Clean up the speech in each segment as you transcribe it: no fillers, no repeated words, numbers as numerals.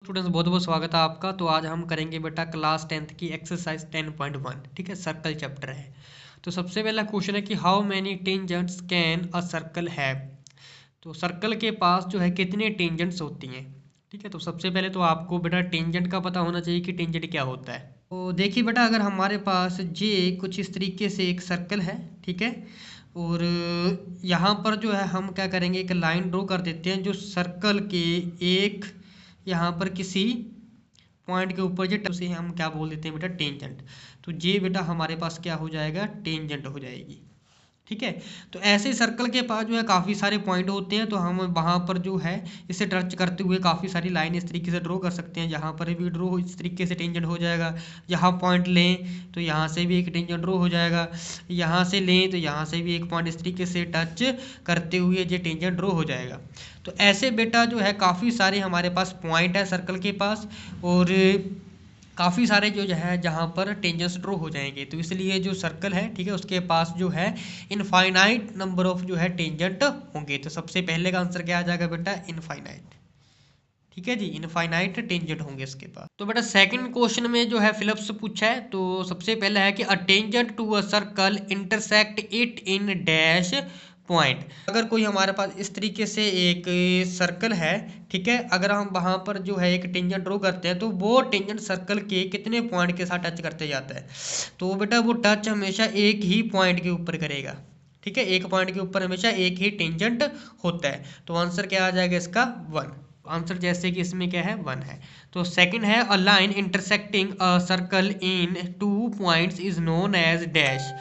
Students बहुत बहुत स्वागत है आपका। तो आज हम करेंगे बेटा क्लास 10th की एक्सरसाइज 10.1। ठीक है, सर्कल चैप्टर है। तो सबसे पहला क्वेश्चन है कि how many tangents can a circle have. तो सर्कल के पास जो है कितने टेंजेंट्स होती हैं। ठीक है, तो सबसे पहले तो आपको बेटा टेंजेंट का पता होना चाहिए कि टेंजेंट क्या होता है। तो देखिए बेटा, अगर हमारे पास जे कुछ इस तरीके से एक सर्कल है, ठीक है, और यहाँ पर जो है हम क्या करेंगे, एक लाइन ड्रॉ कर देते हैं जो सर्कल के एक यहाँ पर किसी पॉइंट के ऊपर जो उसे हम क्या बोल देते हैं बेटा, टेंजेंट। तो ये बेटा हमारे पास क्या हो जाएगा, टेंजेंट हो जाएगी। ठीक है, तो ऐसे सर्कल के पास जो है काफ़ी सारे पॉइंट होते हैं, तो हम वहाँ पर जो है इसे टच करते हुए काफ़ी सारी लाइन इस तरीके से ड्रॉ कर सकते हैं। यहाँ पर भी ड्रॉ इस तरीके से टेंजेंट हो जाएगा। यहाँ पॉइंट लें तो यहाँ से भी एक टेंजेंट ड्रॉ हो जाएगा। यहाँ से लें तो यहाँ से भी एक पॉइंट इस तरीके से टच करते हुए ये टेंजेंट ड्रॉ हो जाएगा। तो ऐसे बेटा जो है काफ़ी सारे हमारे पास पॉइंट है सर्कल के पास, और काफ़ी सारे जो है जहाँ पर टेंजेंट्स ड्रॉ हो जाएंगे। तो इसलिए जो सर्कल है, ठीक है, उसके पास जो है इनफाइनाइट नंबर ऑफ जो है टेंजेंट होंगे। तो सबसे पहले का आंसर क्या आ जाएगा बेटा, इनफाइनाइट। ठीक है जी, इनफाइनाइट टेंजेंट होंगे इसके पास। तो बेटा सेकंड क्वेश्चन में जो है फिलिप्स पूछा है। तो सबसे पहला है कि a tangent to a circle intersect it in dash point. अगर कोई हमारे पास इस तरीके से एक सर्कल है, ठीक है, अगर हम वहां पर जो है एक टेंजेंट ड्रॉ करते हैं तो वो टेंजेंट सर्कल के कितने पॉइंट के साथ टच करते जाता है। तो बेटा वो टच हमेशा एक ही पॉइंट के ऊपर करेगा। ठीक है, एक पॉइंट के ऊपर हमेशा एक ही टेंजेंट होता है। तो आंसर क्या आ जाएगा इसका, वन। आंसर जैसे कि इसमें क्या है, वन है। तो सेकंड है a line intersecting a circle in two points is known as dash.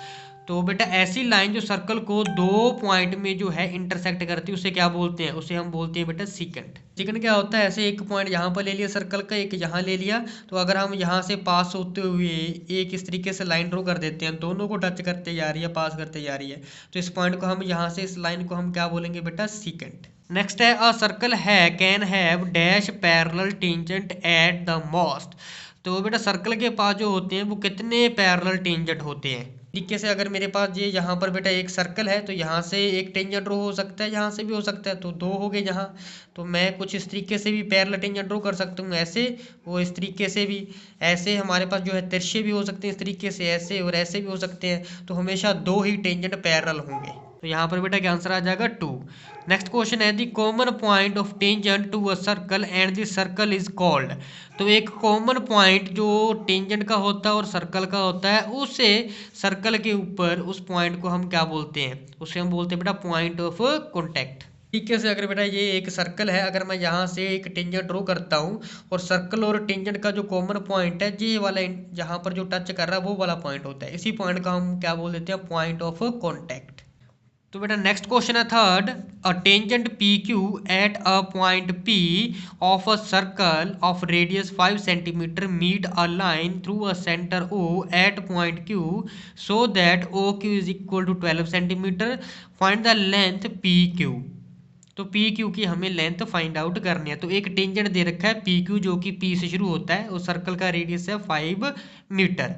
तो बेटा ऐसी लाइन जो सर्कल को दो पॉइंट में जो है इंटरसेक्ट करती है उसे क्या बोलते हैं, उसे हम बोलते हैं बेटा सीकेंट। सीकेंट क्या होता है, ऐसे एक पॉइंट यहाँ पर ले लिया सर्कल का, एक यहाँ ले लिया, तो अगर हम यहाँ से पास होते हुए एक इस तरीके से लाइन ड्रॉ कर देते हैं, दोनों को टच करते जा रही है, पास करते जा रही है, तो इस पॉइंट को हम यहाँ से इस लाइन को हम क्या बोलेंगे बेटा, सीकेंट। नेक्स्ट है अ सर्कल है can have dash parallel tangent at the most. तो बेटा सर्कल के पास जो होते हैं वो कितने पैरेलल टेंजेंट होते हैं। तरीके से अगर मेरे पास ये यहाँ पर बेटा एक सर्कल है, तो यहाँ से एक टेंजेंट ड्रॉ हो सकता है, यहाँ से भी हो सकता है, तो दो हो गए यहाँ। तो मैं कुछ इस तरीके से भी पैरेलल टेंजेंट ड्रॉ कर सकता हूँ, ऐसे वो इस तरीके से भी। ऐसे हमारे पास जो है तिरछे भी हो सकते हैं इस तरीके से, ऐसे और ऐसे भी हो सकते हैं। तो हमेशा दो ही टेंजेंट पैरेलल होंगे। तो यहाँ पर बेटा क्या आंसर आ जाएगा, टू। नेक्स्ट क्वेश्चन है the common point of tangent to a circle and the circle is called. तो एक कॉमन पॉइंट जो टेंजेंट का होता है और सर्कल का होता है, उसे सर्कल के ऊपर उस पॉइंट को हम क्या बोलते हैं, उसे हम बोलते हैं बेटा पॉइंट ऑफ कॉन्टैक्ट। तरीके से अगर बेटा ये एक सर्कल है, अगर मैं यहाँ से एक टेंजेंट ड्रॉ करता हूँ और सर्कल और टेंजेंट का जो कॉमन पॉइंट है, ये वाला जहाँ पर जो टच कर रहा है वो वाला पॉइंट होता है, इसी पॉइंट का हम क्या बोल देते हैं, पॉइंट ऑफ कॉन्टैक्ट। तो बेटा नेक्स्ट क्वेश्चन है third, a tangent P Q at a point P of a circle of radius 5 centimetre meet a line through a centre O at point Q so that O Q is equal to 12 centimetre. Find the length P Q. तो P Q की हमें length find out करनी है। तो एक tangent दे रखा है P Q जो कि पी से शुरू होता है और सर्कल का रेडियस है 5 मीटर,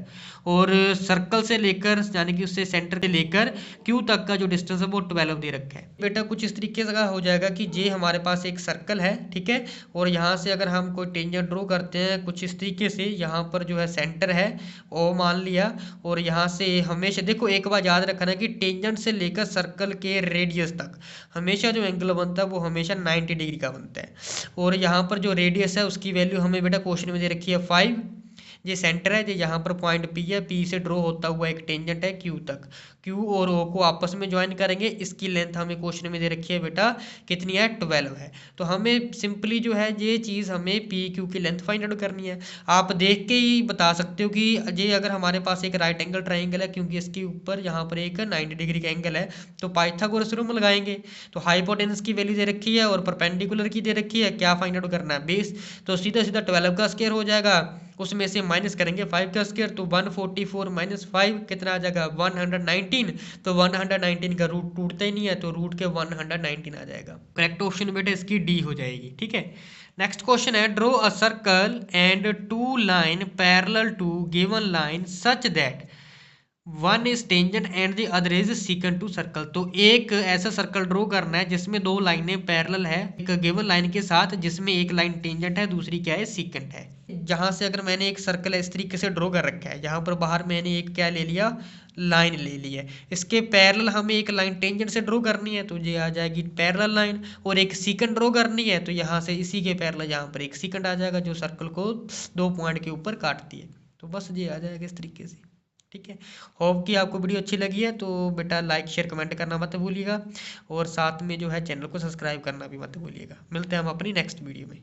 और सर्कल से लेकर यानी कि उससे सेंटर से लेकर क्यू तक का जो डिस्टेंस है वो 12 दे रखा है। बेटा कुछ इस तरीके से हो जाएगा कि ये हमारे पास एक सर्कल है, ठीक है, और यहाँ से अगर हम कोई टेंजेंट ड्रॉ करते हैं कुछ इस तरीके से, यहाँ पर जो है सेंटर है ओ मान लिया, और यहाँ से हमेशा देखो एक बार याद रखना कि टेंजेंट से लेकर सर्कल के रेडियस तक हमेशा जो एंगल बनता है वो हमेशा 90 डिग्री का बनता है। और यहाँ पर जो रेडियस है उसकी वैल्यू हमें बेटा क्वेश्चन में दे रखी है 5। ये सेंटर है, ये यहाँ पर पॉइंट पी है, पी से ड्रॉ होता हुआ एक टेंजेंट है क्यू तक, क्यू और ओ को आपस में ज्वाइन करेंगे, इसकी लेंथ हमें क्वेश्चन में दे रखी है बेटा कितनी है, 12 है। तो हमें सिंपली जो है ये चीज़ हमें पी क्यू की लेंथ फाइंड आउट करनी है। आप देख के ही बता सकते हो कि ये अगर हमारे पास एक राइट एंगल ट्राइंगल है, क्योंकि इसके ऊपर यहाँ पर एक 90 डिग्री का एंगल है, तो पाइथागोरस थ्योरम लगाएंगे। तो हाइपोटेनस की वैल्यू दे रखी है और परपेंडिकुलर की दे रखी है, क्या फाइंड आउट करना है, बेस। तो सीधा सीधा 12 का स्क्वायर हो जाएगा, उसमें से माइनस करेंगे 5 का स्क्वायर, तो 144 माइनस 5 कितना आ जाएगा, 119। तो 119 का रूट टूटता ही नहीं है, तो रूट के 119 आ जाएगा। करेक्ट ऑप्शन बेटा इसकी डी हो जाएगी। ठीक है, नेक्स्ट क्वेश्चन है draw a circle and two line parallel to given line such that. One is tangent and the other is secant to circle. तो एक ऐसा सर्कल ड्रॉ करना है जिसमें दो लाइनें पैरेलल है एक गिवन लाइन के साथ, जिसमें एक लाइन टेंजेंट है दूसरी क्या है, सीकेंट है। जहां से अगर मैंने एक सर्कल इस तरीके से ड्रॉ कर रखा है, यहाँ पर बाहर मैंने एक क्या ले लिया, लाइन ले ली है, इसके पैरेलल हमें एक लाइन टेंजेंट से ड्रॉ करनी है तो ये आ जाएगी पैरेलल लाइन, और एक सीकेंट ड्रॉ करनी है तो यहाँ से इसी के पैरेलल यहाँ पर एक सीकेंट आ जाएगा जो सर्कल को दो पॉइंट के ऊपर काटती है। तो बस ये आ जाएगा इस तरीके से। ठीक है, होप कि आपको वीडियो अच्छी लगी है, तो बेटा लाइक शेयर कमेंट करना मत भूलिएगा, और साथ में जो है चैनल को सब्सक्राइब करना भी मत भूलिएगा। मिलते हैं हम अपनी नेक्स्ट वीडियो में।